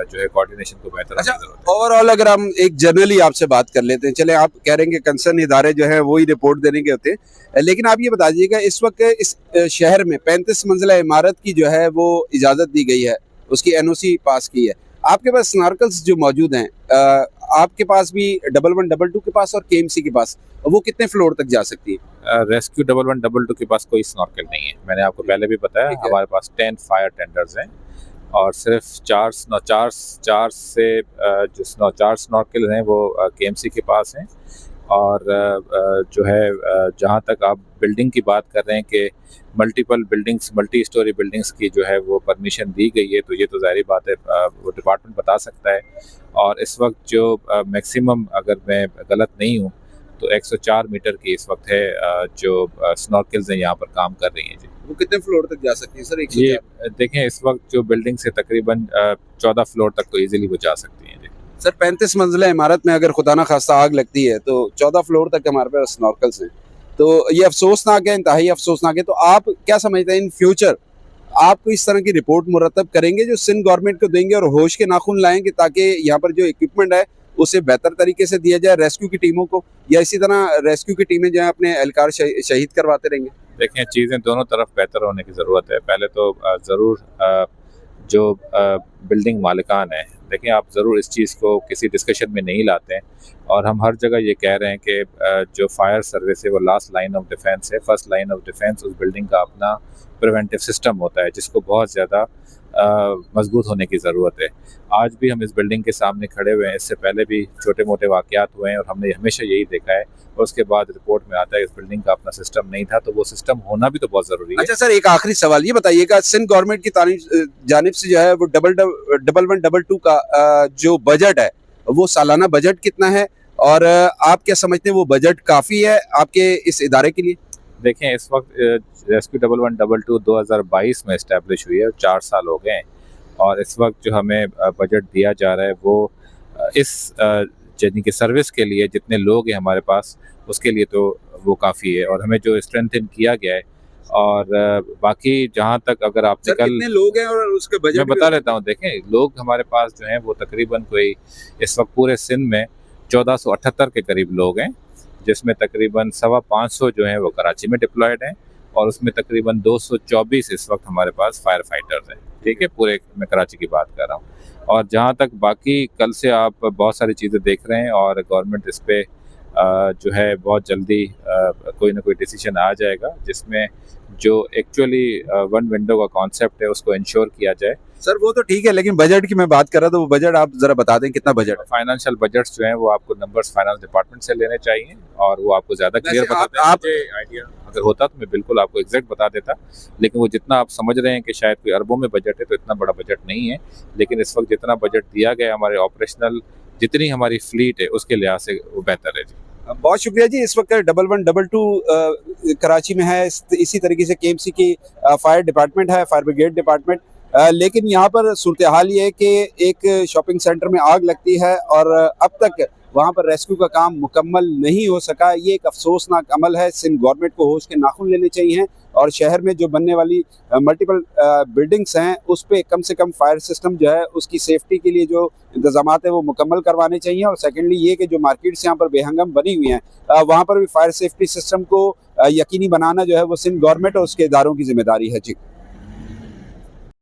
जो है कोऑर्डिनेशन को बेहतर अच्छा, होने की जरूरत है। ओवरऑल अगर हम एक जनरली आपसे बात कर लेते हैं, चले आप कह रहे हैं कि कंसर्न इदारे जो हैं वो ही रिपोर्ट देने के होते हैं, लेकिन आप ये बता दीजिएगा इस वक्त इस शहर में 35 मंजिला इमारत की जो है वो इजाज़त दी गई है, उसकी एनओसी पास की है। आपके पास स्नॉर्कल्स जो मौजूद हैं, आपके पास भी 1112 के पास और केएमसी के पास, वो कितने फ्लोर तक जा सकती है? रेस्क्यू 1112 के पास कोई स्नॉर्कल नहीं है, मैंने आपको पहले भी बताया। ठीक है। हमारे पास 10 फायर टेंडर्स हैं और सिर्फ चार स्नॉर्कल हैं वो केएमसी के पास हैं। और जो है जहाँ तक आप बिल्डिंग की बात कर रहे हैं कि multiple buildings, multi storey buildings की जो है वो परमिशन दी गई है, तो ये तो ज़ाहिर बात है वो डिपार्टमेंट बता सकता है। और इस वक्त जो मैक्सिमम, अगर मैं गलत नहीं हूँ, तो 104 मीटर की इस वक्त है जो स्नॉर्कल्स हैं यहाँ पर काम कर रही हैं जी। वो कितने फ्लोर तक जा सकती है सर? ये देखें, इस वक्त जो बिल्डिंग से तकरीबन 14 फ्लोर तक तो इजीली वो जा सकती हैं जी। सर 35 मंजिला इमारत में अगर खुदा ना खास्ता आग लगती है तो 14 फ्लोर तक हमारे पास स्नॉर्कल्स हैं, तो ये अफसोसनाक है, इंतहाई अफसोसनाक है। तो आप क्या समझते हैं इन फ्यूचर आपको इस तरह की रिपोर्ट मुरतब करेंगे जो सिंध गवर्नमेंट को देंगे और होश के नाखून लाएंगे ताकि यहाँ पर जो इक्विपमेंट है उसे बेहतर तरीके से दिया जाए रेस्क्यू की टीमों को, या इसी तरह रेस्क्यू की टीमें जो है अपने एहलकार शहीद करवाते रहेंगे? देखें, चीज़ें दोनों तरफ बेहतर होने की ज़रूरत है। पहले तो ज़रूर जो बिल्डिंग मालिकान है, देखें आप ज़रूर इस चीज़ को किसी डिस्कशन में नहीं लाते हैं, और हम हर जगह ये कह रहे हैं कि जो फायर सर्विस है वो लास्ट लाइन ऑफ डिफेंस है। फर्स्ट लाइन ऑफ डिफेंस उस बिल्डिंग का अपना प्रिवेंटिव सिस्टम होता है जिसको बहुत ज़्यादा मजबूत होने की ज़रूरत है। आज भी हम इस बिल्डिंग के सामने खड़े हुए हैं, इससे पहले भी छोटे मोटे वाक़यात हुए हैं और हमने हमेशा यही देखा है, और उसके बाद रिपोर्ट में आता है इस बिल्डिंग का अपना सिस्टम नहीं था, तो वो सिस्टम होना भी तो बहुत ज़रूरी है। अच्छा सर, एक आखिरी सवाल ये बताइएगा, सिंध गवर्नमेंट की जानिब से जो है वो 1112 का जो बजट है वो सालाना बजट कितना है, और आप क्या समझते हैं वो बजट काफ़ी है आपके इस इदारे के लिए? देखें, इस वक्त रेस्क्यू 1112 2022 में इस्टेब्लिश हुई है और 4 साल हो गए हैं, और इस वक्त जो हमें बजट दिया जा रहा है वो इस यानी कि सर्विस के लिए जितने लोग हैं हमारे पास उसके लिए तो वो काफ़ी है, और हमें जो स्ट्रेंथन किया गया है। और बाकी जहाँ तक अगर आपने कल, कितने लोग हैं और उसके बजट मैं बता लेता हूँ। देखें, लोग हमारे पास जो हैं वो तकरीबन कोई इस वक्त पूरे सिंध में 1478 के करीब लोग हैं, जिसमें तकरीबन 525 जो हैं वो कराची में डिप्लॉयड हैं, और उसमें तकरीबन 224 इस वक्त हमारे पास फायर फाइटर्स हैं। ठीक है, पूरे मैं कराची की बात कर रहा हूँ। और जहाँ तक बाकी, कल से आप बहुत सारी चीज़ें देख रहे हैं, और गवर्नमेंट इस पे जो है बहुत जल्दी कोई ना कोई डिसीजन आ जाएगा जिसमें जो एक्चुअली वन विंडो का कॉन्सेप्ट है उसको इंश्योर किया जाए। सर वो तो ठीक है, लेकिन बजट की मैं बात कर रहा था, वो बजट आप जरा बता दें कितना बजट है? फाइनेंशियल बजट्स जो हैं वो आपको नंबर्स फाइनेंस डिपार्टमेंट से लेने चाहिए, और वो आपको ज़्यादा क्लियर बताते हैं। मुझे आइडिया अगर होता तो मैं बिल्कुल आपको एग्जैक्ट बता देता, लेकिन वो जितना आप समझ रहे हैं कि शायद कोई अरबों में बजट है, तो इतना बड़ा बजट नहीं है। लेकिन इस वक्त जितना बजट दिया गया हमारे ऑपरेशनल, जितनी हमारी फ्लीट है उसके लिहाज से वो बेहतर है जी। बहुत शुक्रिया जी। इस वक्त 1112 कराची में है, इसी तरीके से केएमसी की फायर डिपार्टमेंट है, फायर ब्रिगेड डिपार्टमेंट। लेकिन यहाँ पर सूरत हाल ये है कि एक शॉपिंग सेंटर में आग लगती है और अब तक वहाँ पर रेस्क्यू का काम मुकम्मल नहीं हो सका। ये एक अफसोसनाक अमल है। सिंध गवर्नमेंट को होश के नाखून लेने चाहिए, और शहर में जो बनने वाली मल्टीपल बिल्डिंग्स हैं उस पर कम से कम फायर सिस्टम जो है उसकी सेफ्टी के लिए जो इंतजामात है वो मुकम्मल करवाने चाहिए। और सेकेंडली ये कि जो मार्केट्स यहाँ पर बेहंगम बनी हुई हैं वहाँ पर भी फायर सेफ्टी सिस्टम को यकीनी बनाना जो है वो सिंध गवर्नमेंट और उसके इदारों की जिम्मेदारी है जी।